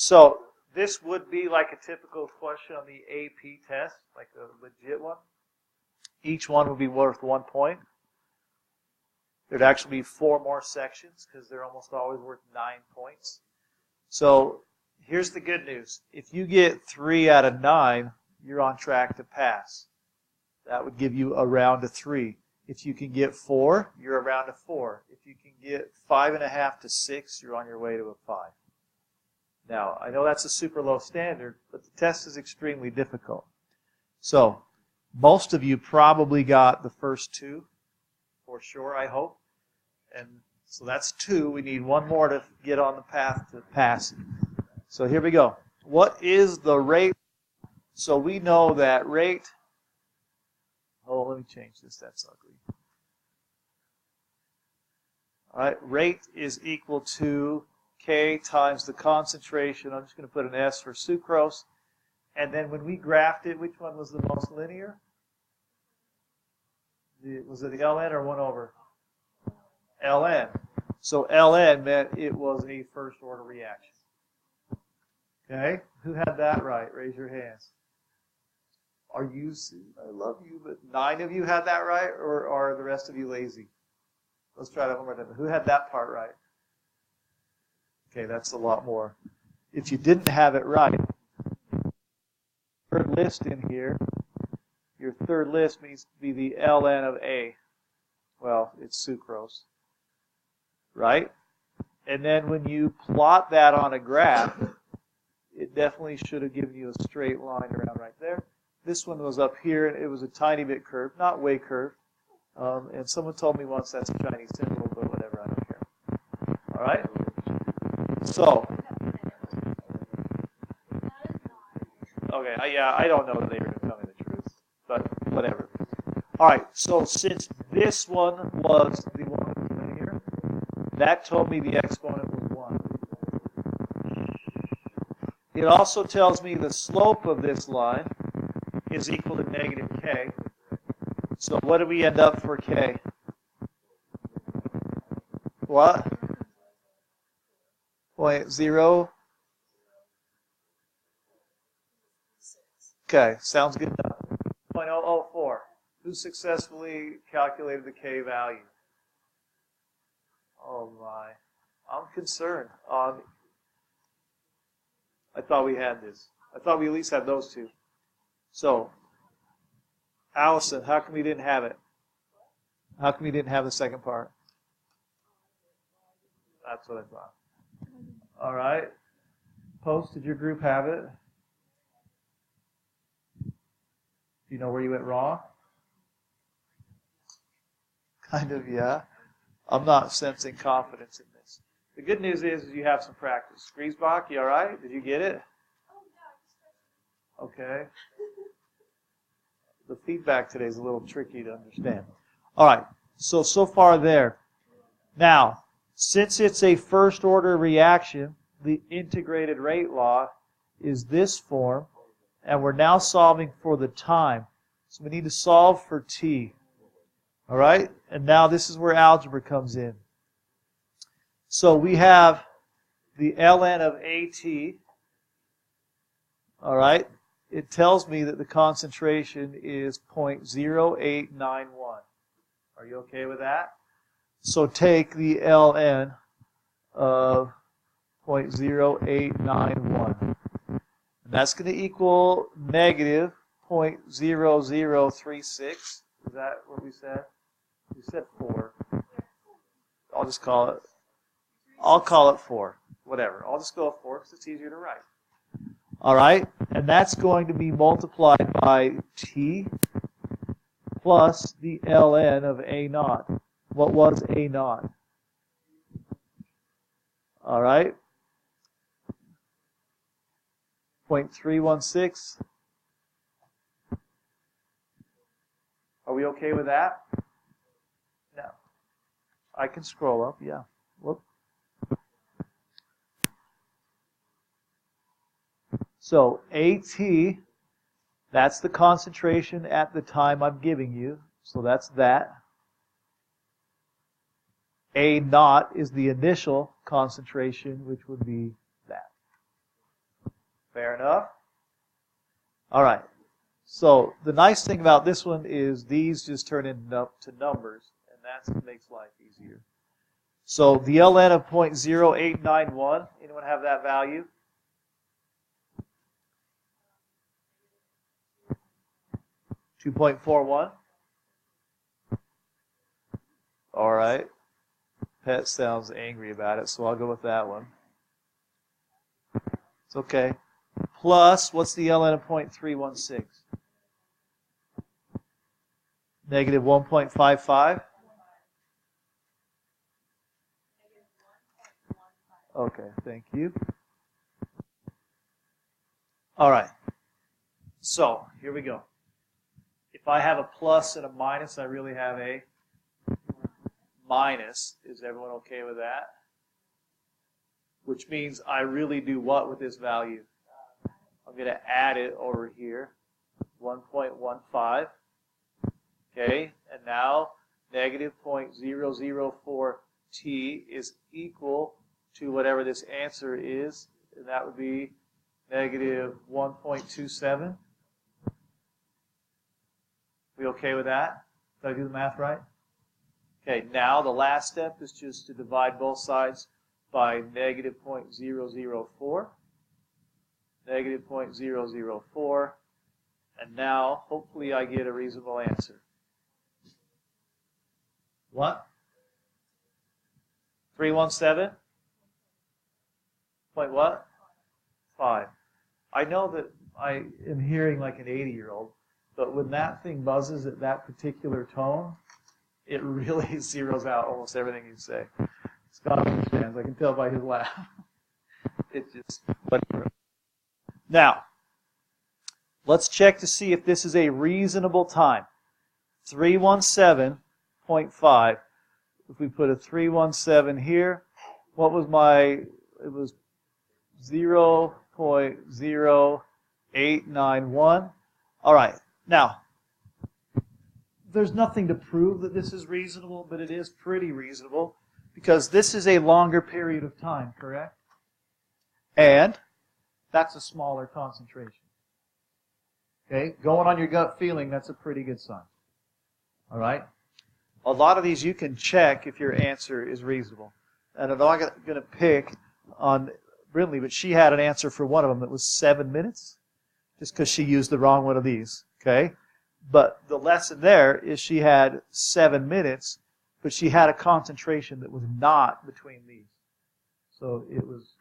So this would be like a typical question on the AP test, like a legit one. Each one would be worth 1 point. There'd actually be 4 more sections because they're almost always worth 9 points. So here's the good news. If you get 3 out of 9, you're on track to pass. That would give you around a 3. If you can get 4, you're around a 4. If you can get 5.5 to 6, you're on your way to a 5. Now, I know that's a super low standard, but the test is extremely difficult. So, most of you probably got the first 2, for sure, I hope. And so that's 2. We need 1 more to get on the path to pass. So here we go. What is the rate? So we know that rate, let me change this, that's ugly. All right, rate is equal to K times the concentration. I'm just going to put an S for sucrose. And then when we graphed it, which one was the most linear? Was it the ln or 1 over? ln. So ln meant it was a first order reaction. Okay? Who had that right? Raise your hands. Are you, I love you, but 9 of you had that right, or are the rest of you lazy? Let's try that one more time. Who had that part right? Okay, that's a lot more. If you didn't have it right, third list in here, your third list needs to be the ln of A. Well, it's sucrose, right? And then when you plot that on a graph, it definitely should have given you a straight line around right there. This one was up here, and it was a tiny bit curved, not way curved. And someone told me once that's a Chinese symbol, but whatever, I don't care. All right? So, okay, yeah, I don't know that they were going to tell me the truth, but whatever. All right, so since this one was the one linear, that told me the exponent was 1. It also tells me the slope of this line is equal to negative K. So what do we end up for K? What? 0.0. Okay, sounds good enough. 0.004. Who successfully calculated the K value? Oh my. I'm concerned. I thought we had this. I thought we at least had those 2. So, Allison, how come we didn't have it? How come we didn't have the second part? That's what I thought. All right. Post, did your group have it? Do you know where you went wrong? Kind of, yeah. I'm not sensing confidence in this. The good news is you have some practice. Griesbach, you all right? Did you get it? Okay. The feedback today is a little tricky to understand. All right. So far there. Now, since it's a first order reaction, the integrated rate law is this form, and we're now solving for the time. So we need to solve for t. All right? And now this is where algebra comes in. So we have the ln of AT. All right? It tells me that the concentration is 0.0891. Are you okay with that? So take the ln of 0.0891. And that's going to equal negative 0.0036. Is that what we said? We said 4. I'll just call it. I'll call it 4. Whatever. I'll just go with 4 because it's easier to write. All right? And that's going to be multiplied by t plus the ln of A naught. What was A naught? All right? 0.316. Are we okay with that? No. I can scroll up, yeah. Whoop. So AT, that's the concentration at the time I'm giving you. So that's that. A naught is the initial concentration, which would be that. Fair enough. All right. So the nice thing about this one is these just turn into numbers, and that makes life easier. So the ln of 0.0891, anyone have that value? $2.41. All right. Pet sounds angry about it, so I'll go with that one. It's okay. Plus, what's the ln of 0.316? Negative 1.55. Okay, thank you. All right. So, here we go. If I have a plus and a minus, I really have a minus. Is everyone okay with that? Which means I really do what with this value? I'm going to add it over here. 1.15. Okay, and now negative 0.004t is equal to whatever this answer is, and that would be negative 1.27. We okay with that? Did I do the math right? Okay, now the last step is just to divide both sides by negative 0.004. Negative 0.004. And now, hopefully, I get a reasonable answer. What? 317? Point what? 5. I know that I am hearing like an 80-year-old, but when that thing buzzes at that particular tone, it really zeroes out almost everything you say. Scott understands. I can tell by his laugh. It's just whatever. Now, let's check to see if this is a reasonable time. 317.5. If we put a 317 here, what was it was 0.0891. All right. Now, there's nothing to prove that this is reasonable, but it is pretty reasonable because this is a longer period of time, correct? And that's a smaller concentration. Okay? Going on your gut feeling, that's a pretty good sign. All right? A lot of these you can check if your answer is reasonable. And I'm not going to pick on Brindley, but she had an answer for one of them that was 7 minutes, just because she used the wrong one of these. Okay? But the lesson there is she had 7 minutes, but she had a concentration that was not between these. So it was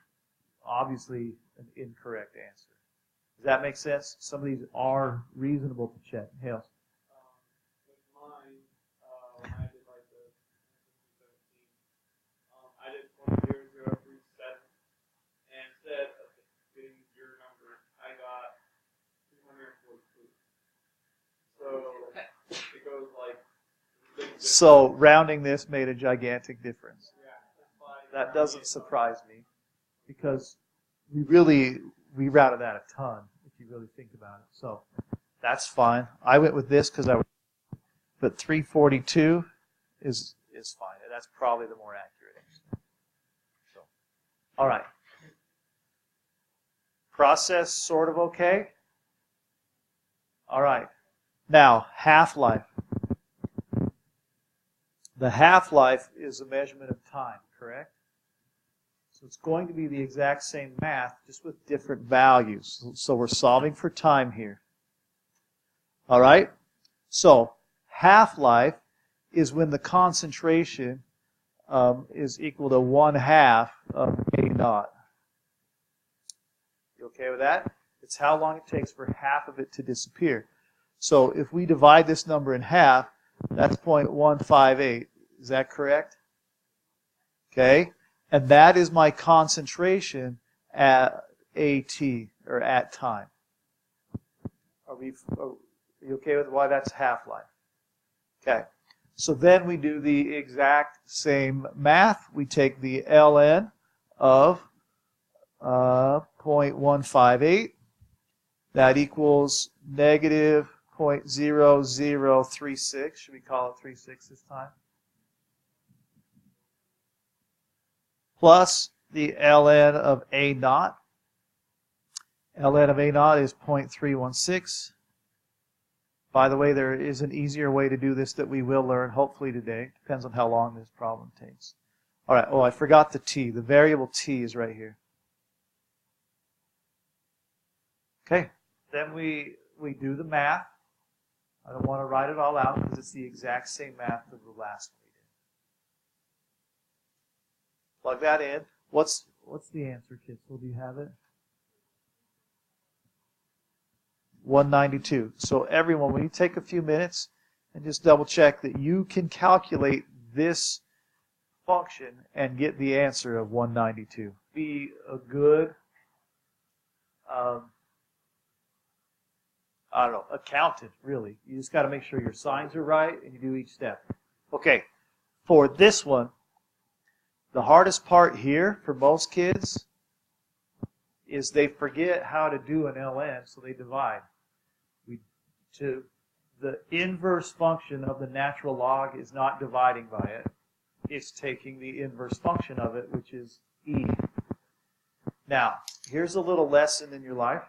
obviously an incorrect answer. Does that make sense? Some of these are reasonable to check. Hales. With mine, when I did like the 17, I did 0.0037, and instead of getting your number, I got 242. So it goes like. So rounding this made a gigantic difference. Yeah, that's why That doesn't surprise me because we routed that a ton if you really think about it. So that's fine. I went with this because but 342 is fine. That's probably the more accurate answer. So, all right. Process sort of okay. All right. Now, half-life. The half-life is a measurement of time, correct? So it's going to be the exact same math, just with different values. So we're solving for time here. All right? So half-life is when the concentration is equal to 1/2 of A naught. You okay with that? It's how long it takes for half of it to disappear. So if we divide this number in half, that's 0.158. Is that correct? Okay. And that is my concentration at AT, or at time. Are you okay with why that's half-life? Okay. So then we do the exact same math. We take the ln of 0.158. That equals negative 0.0036. Should we call it 36 this time? Plus the ln of A naught. ln of A naught is 0.316. By the way, there is an easier way to do this that we will learn hopefully today. Depends on how long this problem takes. All right, oh, I forgot the t. The variable t is right here. Okay, then we do the math. I don't want to write it all out because it's the exact same math as the last one we did. Plug that in. What's the answer, kids? Well, do you have it? 192. So everyone, when you take a few minutes and just double check that you can calculate this function and get the answer of 192. Be a good, I don't know, accountant, really. You just got to make sure your signs are right and you do each step. Okay, for this one, the hardest part here for most kids is they forget how to do an ln, so they divide. The inverse function of the natural log is not dividing by it. It's taking the inverse function of it, which is e. Now, here's a little lesson in your life.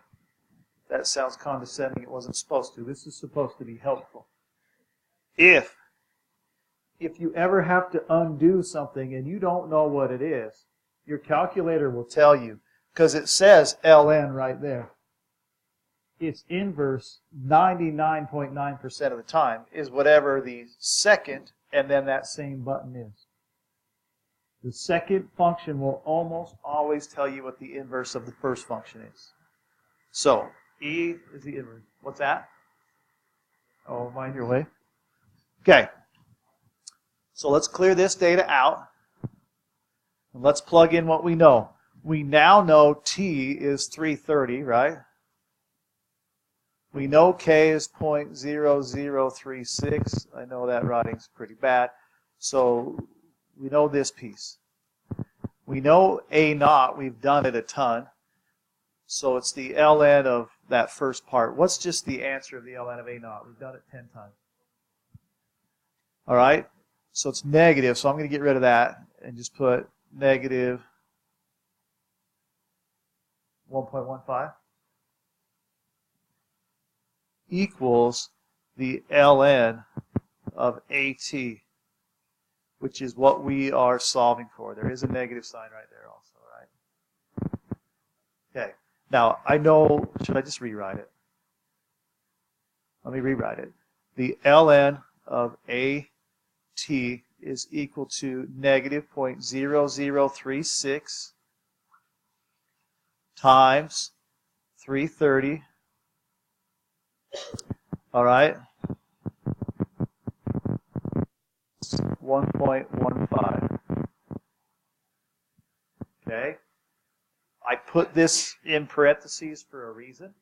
That sounds condescending. It wasn't supposed to. This is supposed to be helpful. If you ever have to undo something and you don't know what it is, your calculator will tell you, because it says ln right there. Its inverse 99.9% of the time is whatever the second and then that same button is. The second function will almost always tell you what the inverse of the first function is. So, e is the inverse. What's that? Oh, mind your way. Okay. So let's clear this data out. And let's plug in what we know. We now know t is 330, right? We know k is 0.0036. I know that writing's pretty bad. So we know this piece. We know A naught. We've done it a ton. So it's the ln of that first part. What's just the answer of the ln of A naught? We've done it 10 times. All right? So it's negative. So I'm going to get rid of that and just put negative 1.15. Equals the ln of AT, which is what we are solving for. There is a negative sign right there also, right? Okay. Now, I know, should I just rewrite it? Let me rewrite it. The ln of AT is equal to negative 0.0036 times 330. All right. 1.15. Okay. I put this in parentheses for a reason,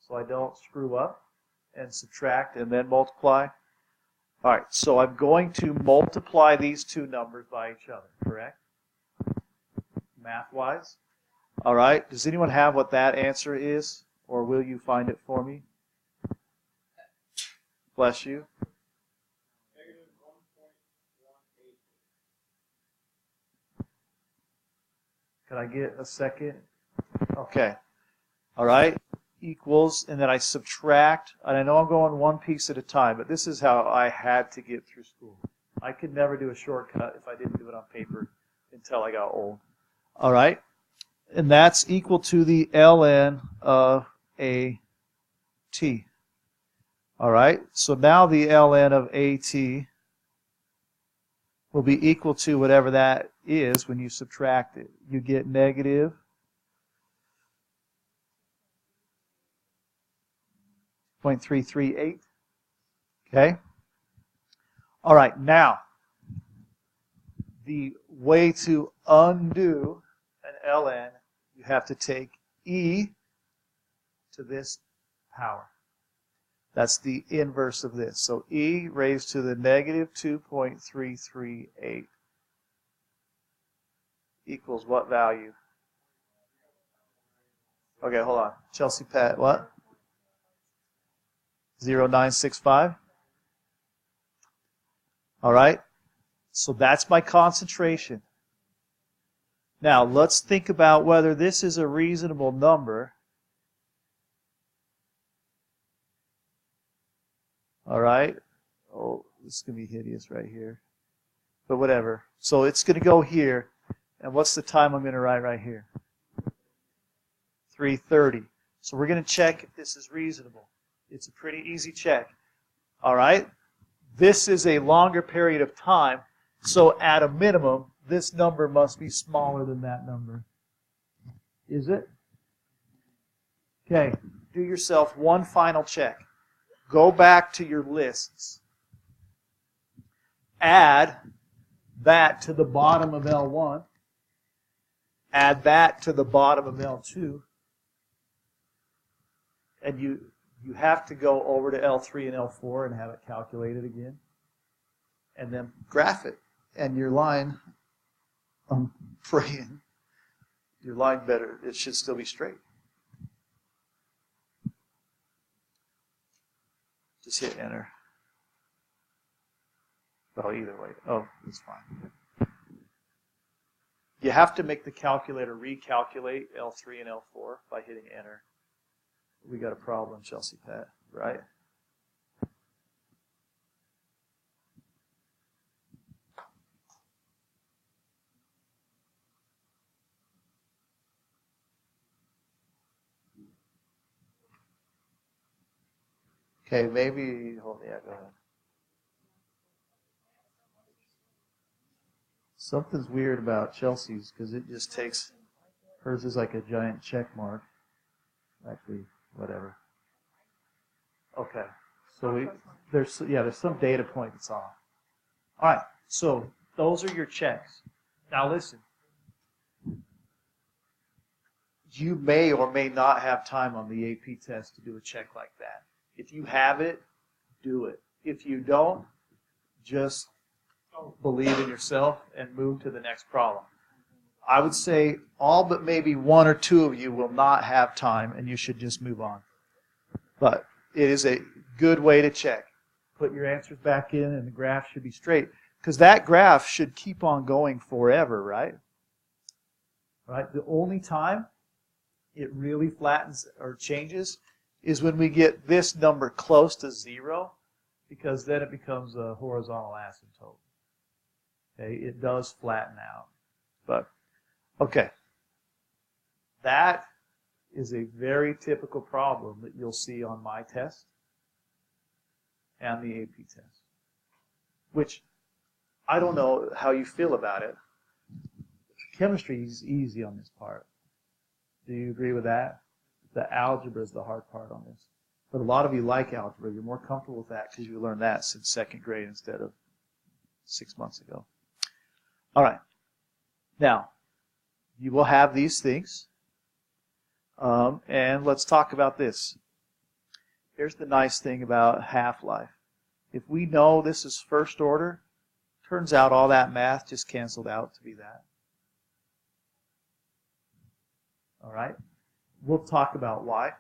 so I don't screw up and subtract and then multiply. All right, so I'm going to multiply these two numbers by each other, correct? Math-wise. All right, does anyone have what that answer is, or will you find it for me? Bless you. Negative 1.18. Can I get a second? Okay. All right. Equals, and then I subtract, and I know I'm going one piece at a time, but this is how I had to get through school. I could never do a shortcut if I didn't do it on paper until I got old. All right. And that's equal to the ln of AT. All right. So now the ln of AT will be equal to whatever that is when you subtract it. You get negative 0.338. Okay? All right, now, the way to undo an ln, you have to take e to this power. That's the inverse of this. So e raised to the negative 2.338 equals what value? Okay, hold on. Chelsea Pat, what? 0.965. All right. So that's my concentration. Now, let's think about whether this is a reasonable number All right. Oh, this is going to be hideous right here. But whatever. So it's going to go here. And what's the time I'm going to write right here? 3:30. So we're going to check if this is reasonable. It's a pretty easy check. All right. This is a longer period of time. So at a minimum, this number must be smaller than that number. Is it? Okay. Do yourself one final check. Go back to your lists. Add that to the bottom of L1. Add that to the bottom of L2. And you have to go over to L3 and L4 and have it calculated again. And then graph it. And your line, I'm praying, your line better, it should still be straight. Just hit enter. Well, either way. Oh, it's fine. You have to make the calculator recalculate L3 and L4 by hitting enter. We got a problem, Chelsea Pat, right? Okay, maybe, oh yeah, go ahead. Something's weird about Chelsea's because it just takes, hers is like a giant check mark. Actually, whatever. Okay, so there's some data point that's off. All right, so those are your checks. Now listen, you may or may not have time on the AP test to do a check like that. If you have it, do it. If you don't, just believe in yourself and move to the next problem. I would say all but maybe one or two of you will not have time, and you should just move on. But it is a good way to check. Put your answers back in, and the graph should be straight. Because that graph should keep on going forever, right? Right? The only time it really flattens or changes is when we get this number close to 0, because then it becomes a horizontal asymptote. Okay, it does flatten out. But, okay. That is a very typical problem that you'll see on my test and the AP test. Which, I don't know how you feel about it. Chemistry is easy on this part. Do you agree with that? The algebra is the hard part on this. But a lot of you like algebra. You're more comfortable with that because you learned that since 2nd grade instead of 6 months ago. All right. Now, you will have these things. And let's talk about this. Here's the nice thing about half-life. If we know this is first order, turns out all that math just canceled out to be that. All right? We'll talk about why.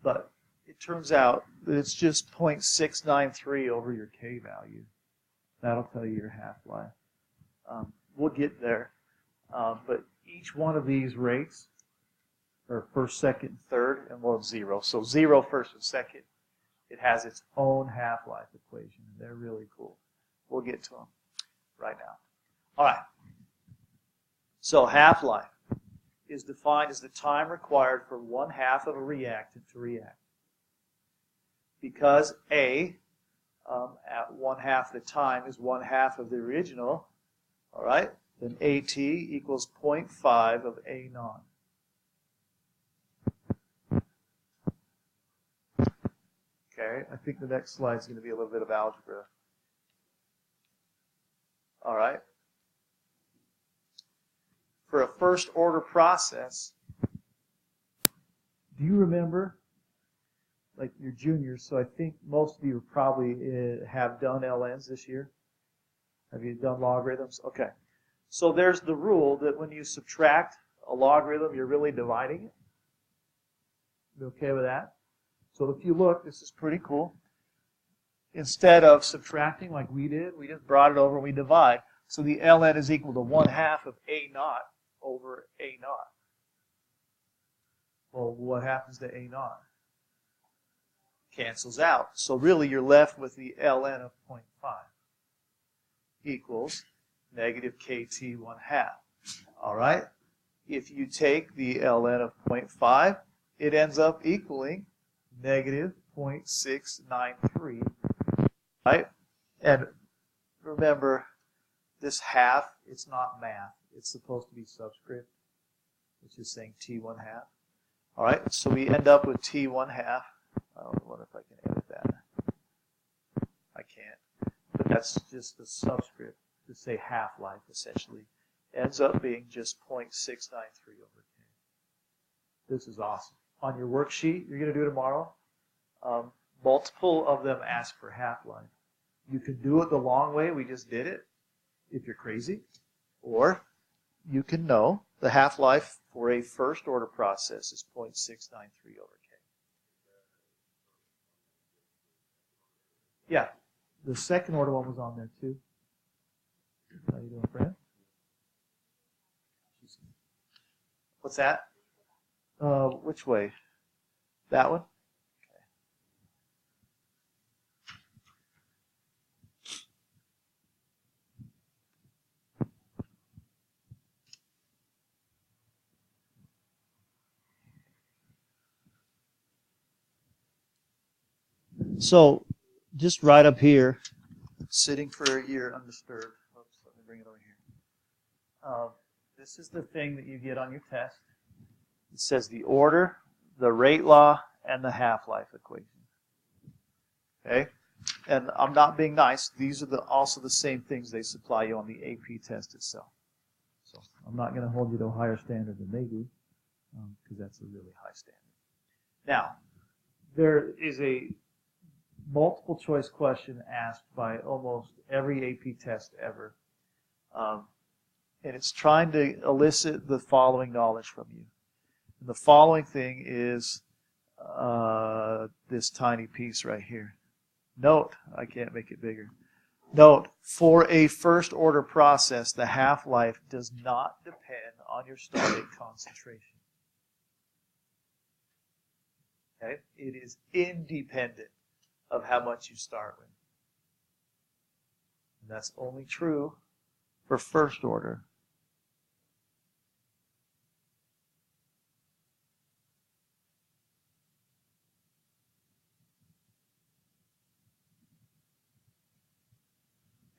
But it turns out that it's just 0.693 over your K value. That'll tell you your half-life. We'll get there. But each one of these rates are first, second, third, and we'll have 0. So 0, first, and second. It has its own half-life equation. They're really cool. We'll get to them right now. All right. So half-life is defined as the time required for 1/2 of a reactant to react. Because A, at 1/2 the time is 1/2 of the original, all right, then AT equals 0.5 of A naught. Okay, I think the next slide is going to be a little bit of algebra. All right. For a first order process, do you remember, like your juniors, so I think most of you probably have done LNs this year. Have you done logarithms? Okay. So there's the rule that when you subtract a logarithm, you're really dividing it. You okay with that? So if you look, this is pretty cool. Instead of subtracting like we did, we just brought it over and we divide. So the ln is equal to 1/2 of A naught over A naught. Well, what happens to A naught? cancels out. So really you're left with the ln of 0.5 equals negative kt 1/2. All right? If you take the ln of 0.5, it ends up equaling negative 0.693. Right? And remember, this half, it's not math. It's supposed to be subscript, which is saying t 1/2. All right? So we end up with t 1/2. I wonder if I can edit that. I can't. But that's just the subscript to say half-life, essentially. Ends up being just 0.693 over k. This is awesome. On your worksheet you're going to do tomorrow, multiple of them ask for half-life. You can do it the long way, we just did it, if you're crazy. Or you can know the half-life for a first-order process is 0.693 over k. Yeah, the second order one was on there too. How you doing, friend? What's that? Which way? That one? Okay. So, just right up here, sitting for a year undisturbed. Oops, let me bring it over here. This is the thing that you get on your test. It says the order, the rate law, and the half-life equation. Okay? And I'm not being nice. These are also the same things they supply you on the AP test itself. So I'm not going to hold you to a higher standard than they do, because that's a really high standard. Now, there is a multiple choice question asked by almost every AP test ever. And it's trying to elicit the following knowledge from you. And the following thing is this tiny piece right here. Note, I can't make it bigger. Note, for a first order process, the half-life does not depend on your starting concentration. Okay? It is independent of how much you start with. And that's only true for first order.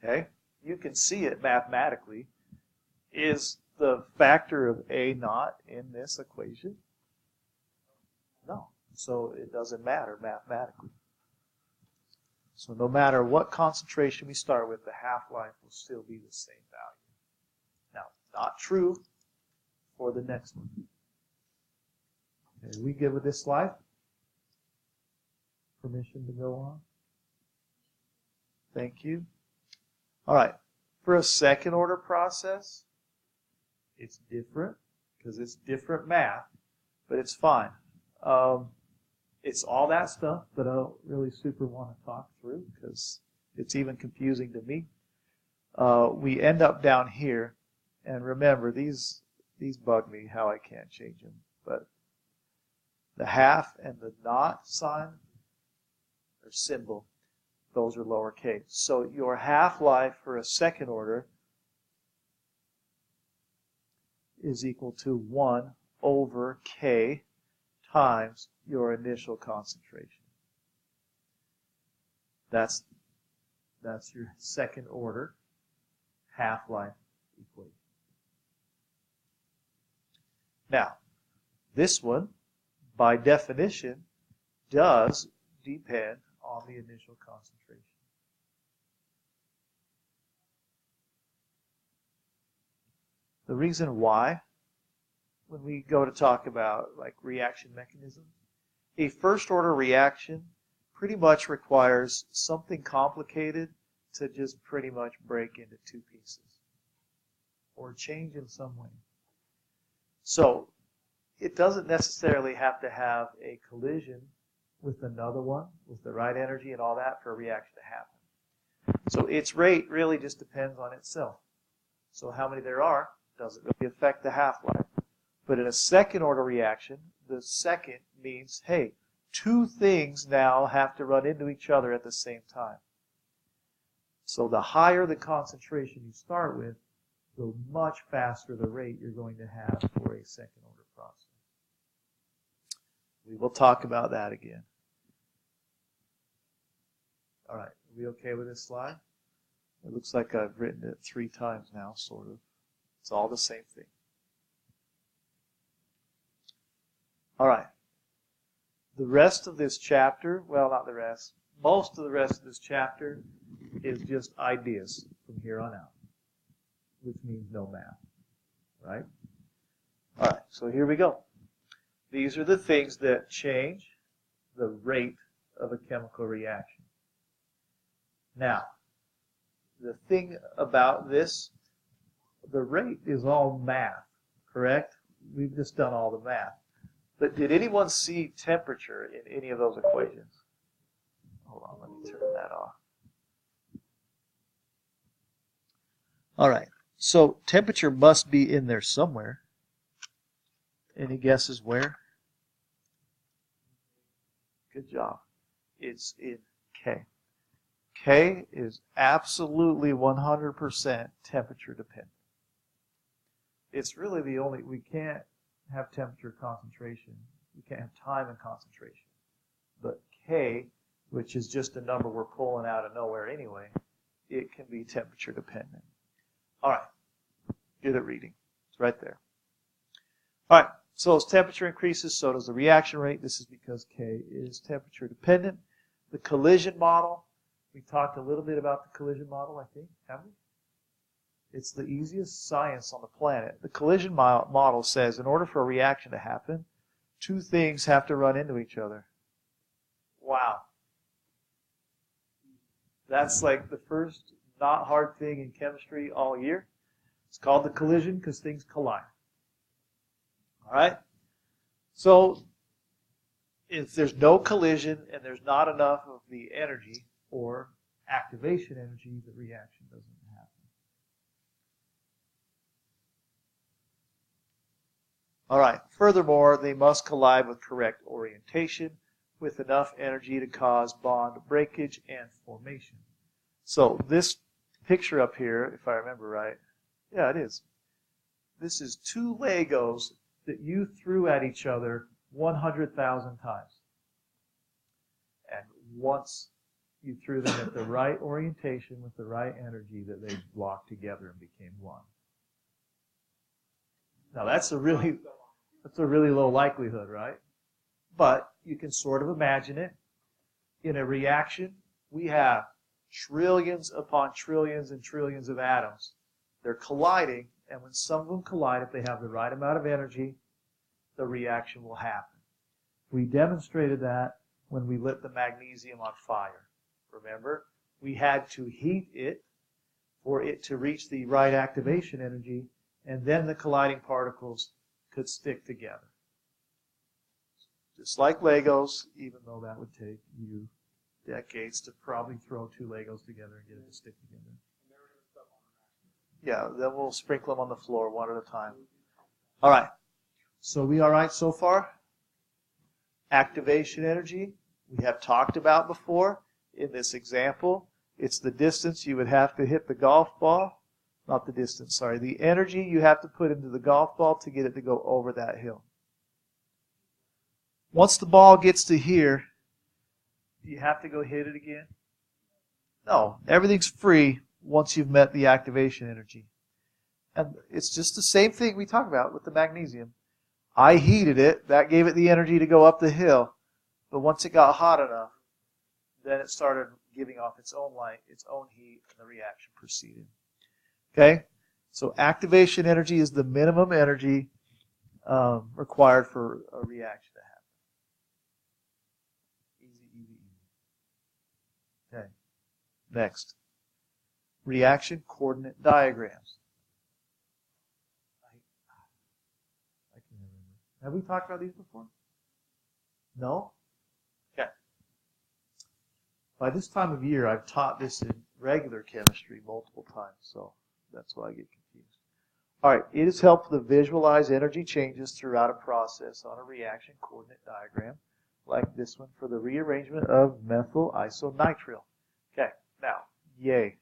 Okay? You can see it mathematically. Is the factor of A naught in this equation? No. So it doesn't matter mathematically. So no matter what concentration we start with, the half-life will still be the same value. Now, not true for the next one. Okay, are we good with this slide? Permission to go on? Thank you. All right. For a second order process, it's different because it's different math, but it's fine. It's all that stuff that I don't really super want to talk through because it's even confusing to me. We end up down here, and remember, these bug me how I can't change them, but the half and the not sign or symbol, those are lowercase. So your half-life for a second order is equal to 1 over k times your initial concentration. That's your second order half-life equation. Now, this one, by definition, does depend on the initial concentration. The reason why, when we go to talk about like reaction mechanisms, a first order reaction pretty much requires something complicated to just pretty much break into two pieces or change in some way. So it doesn't necessarily have to have a collision with another one with the right energy and all that for a reaction to happen. So its rate really just depends on itself. So how many there are doesn't really affect the half-life. But in a second order reaction, the second means, hey, two things now have to run into each other at the same time. So the higher the concentration you start with, the much faster the rate you're going to have for a second order process. We will talk about that again. All right, are we okay with this slide? It looks like I've written it 3 times now, sort of. It's all the same thing. All right. The rest of this chapter, well, not the rest, most of the rest of this chapter is just ideas from here on out, which means no math, right? All right, so here we go. These are the things that change the rate of a chemical reaction. Now, the thing about this, the rate is all math, correct? We've just done all the math. But did anyone see temperature in any of those equations? Hold on, let me turn that off. All right, so temperature must be in there somewhere. Any guesses where? Good job. It's in K. K is absolutely 100% temperature dependent. It's really the only, we can't have temperature concentration. We can't have time and concentration. But K, which is just a number we're pulling out of nowhere anyway, it can be temperature dependent. All right, good at reading. It's right there. All right, so as temperature increases, so does the reaction rate. This is because K is temperature dependent. The collision model, we talked a little bit about the collision model, I think, haven't we? It's the easiest science on the planet. The collision model says in order for a reaction to happen, two things have to run into each other. Wow. That's like the first not hard thing in chemistry all year. It's called the collision because things collide. All right? So if there's no collision and there's not enough of the energy or activation energy, the reaction doesn't happen. All right. Furthermore, they must collide with correct orientation with enough energy to cause bond breakage and formation. So this picture up here, if I remember right, yeah, it is. This is 2 Legos that you threw at each other 100,000 times. And once you threw them at the right orientation with the right energy, that they locked together and became one. Now that's a really low likelihood, right? But you can sort of imagine it. In a reaction, we have trillions upon trillions and trillions of atoms. They're colliding, and when some of them collide, if they have the right amount of energy, the reaction will happen. We demonstrated that when we lit the magnesium on fire. Remember, we had to heat it for it to reach the right activation energy, and then the colliding particles could stick together. Just like Legos, even though that would take you decades to probably throw 2 Legos together and get it to stick together. Yeah, then we'll sprinkle them on the floor one at a time. All right. So we all right so far? Activation energy, we have talked about before. In this example, it's the distance you would have to hit the golf ball. Not the distance, sorry. The energy you have to put into the golf ball to get it to go over that hill. Once the ball gets to here, do you have to go hit it again? No. Everything's free once you've met the activation energy. And it's just the same thing we talked about with the magnesium. I heated it. That gave it the energy to go up the hill. But once it got hot enough, then it started giving off its own light, its own heat, and the reaction proceeded. Okay? So activation energy is the minimum energy required for a reaction to happen. Easy, easy, easy. Okay. Next. Reaction coordinate diagrams. I can remember. Have we talked about these before? No? Okay. By this time of year, I've taught this in regular chemistry multiple times, so that's why I get confused. All right, it is helpful to visualize energy changes throughout a process on a reaction coordinate diagram. like this one for the rearrangement of methyl isonitrile. Okay, now, yay.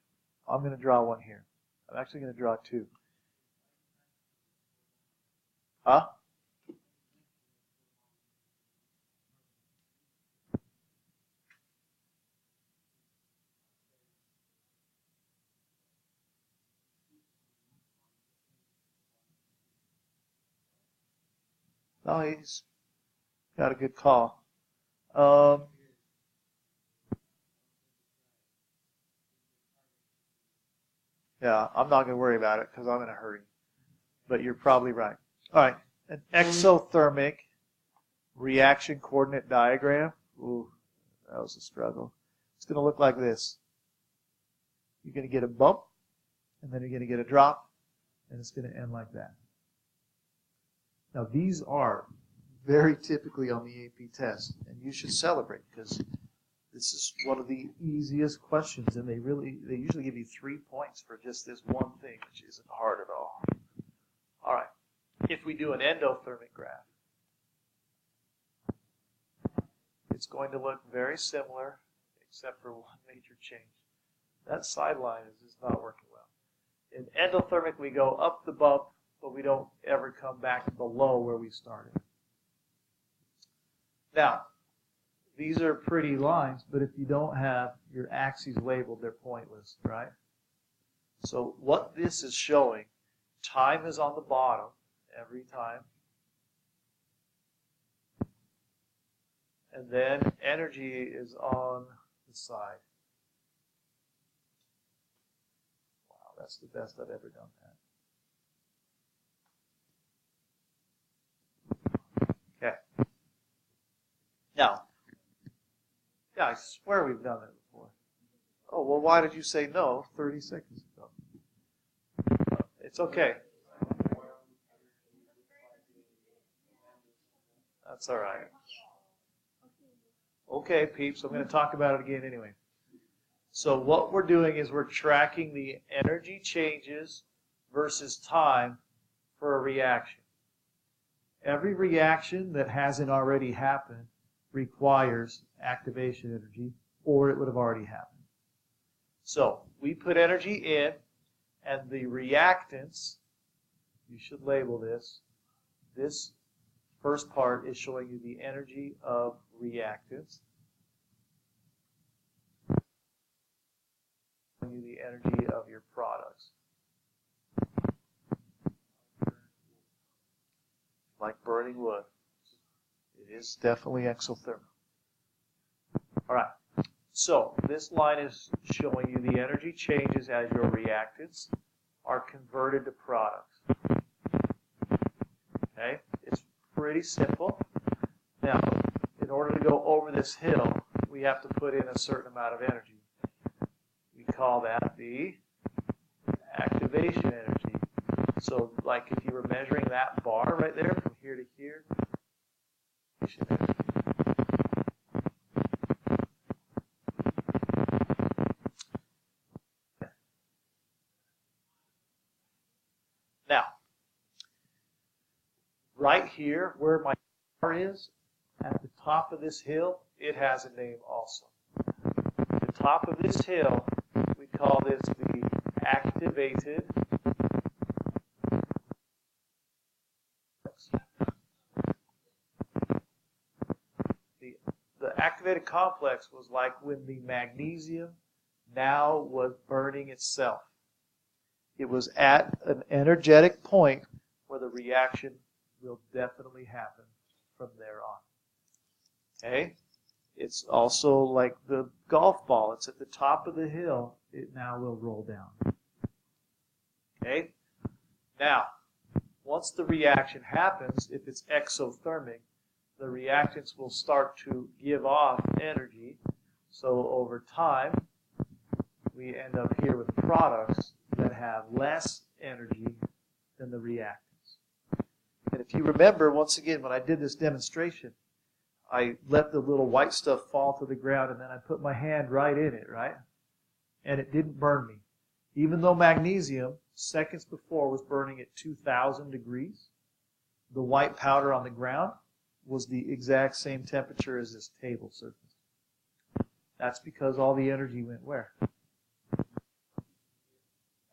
I'm going to draw one here. I'm actually going to draw two. Huh? No, he's got a good call. Yeah, I'm not going to worry about it because I'm in a hurry. But you're probably right. All right, an exothermic reaction coordinate diagram. Ooh, that was a struggle. It's going to look like this. You're going to get a bump, and then you're going to get a drop, and it's going to end like that. Now, these are very typically on the AP test, and you should celebrate because this is one of the easiest questions, and they usually give you 3 points for just this one thing, which isn't hard at all. All right, if we do an endothermic graph, it's going to look very similar, except for one major change. That sideline is just not working well. In endothermic, we go up the bump, but we don't ever come back below where we started. Now, these are pretty lines, but if you don't have your axes labeled, they're pointless, right? So what this is showing, time is on the bottom every time. And then energy is on the side. Wow, that's the best I've ever done that. Okay. Now, yeah, I swear we've done that before. Oh, well, why did you say no 30 seconds ago? It's okay. That's all right. Okay, peeps, I'm going to talk about it again anyway. So what we're doing is we're tracking the energy changes versus time for a reaction. Every reaction that hasn't already happened requires activation energy, or it would have already happened. So we put energy in, and the reactants, you should label this. This first part is showing you the energy of reactants. Showing you the energy of your products. Like burning wood. It is definitely exothermic. All right. So this line is showing you the energy changes as your reactants are converted to products. Okay? It's pretty simple. Now, in order to go over this hill, we have to put in a certain amount of energy. We call that the activation energy. So, like if you were measuring that bar right there from here to here, activation energy. Now, right here where my bar is, at the top of this hill, it has a name also. The top of this hill, we call this the activated The activated complex was like when the magnesium now was burning itself. It was at an energetic point where the reaction will definitely happen from there on. Okay? It's also like the golf ball. It's at the top of the hill. It now will roll down. Okay? Now, once the reaction happens, if it's exothermic, the reactants will start to give off energy. So over time, we end up here with products that have less energy than the reactants. And if you remember, once again, when I did this demonstration, I let the little white stuff fall to the ground, and then I put my hand right in it, right? And it didn't burn me. Even though magnesium, seconds before, was burning at 2,000 degrees, the white powder on the ground was the exact same temperature as this table surface. That's because all the energy went where?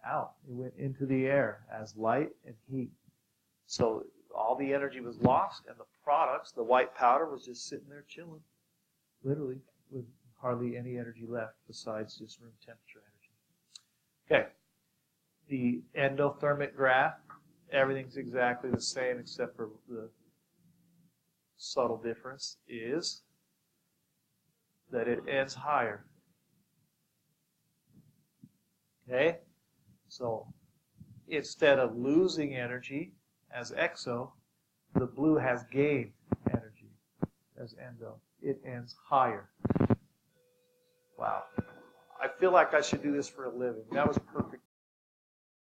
Out. It went into the air as light and heat. So all the energy was lost, and the products, the white powder, was just sitting there chilling, literally, with hardly any energy left besides just room temperature energy. Okay. The endothermic graph, everything's exactly the same except for the subtle difference is that it ends higher. Okay? So instead of losing energy as exo, the blue has gained energy as endo. It ends higher. Wow. I feel like I should do this for a living. That was perfect.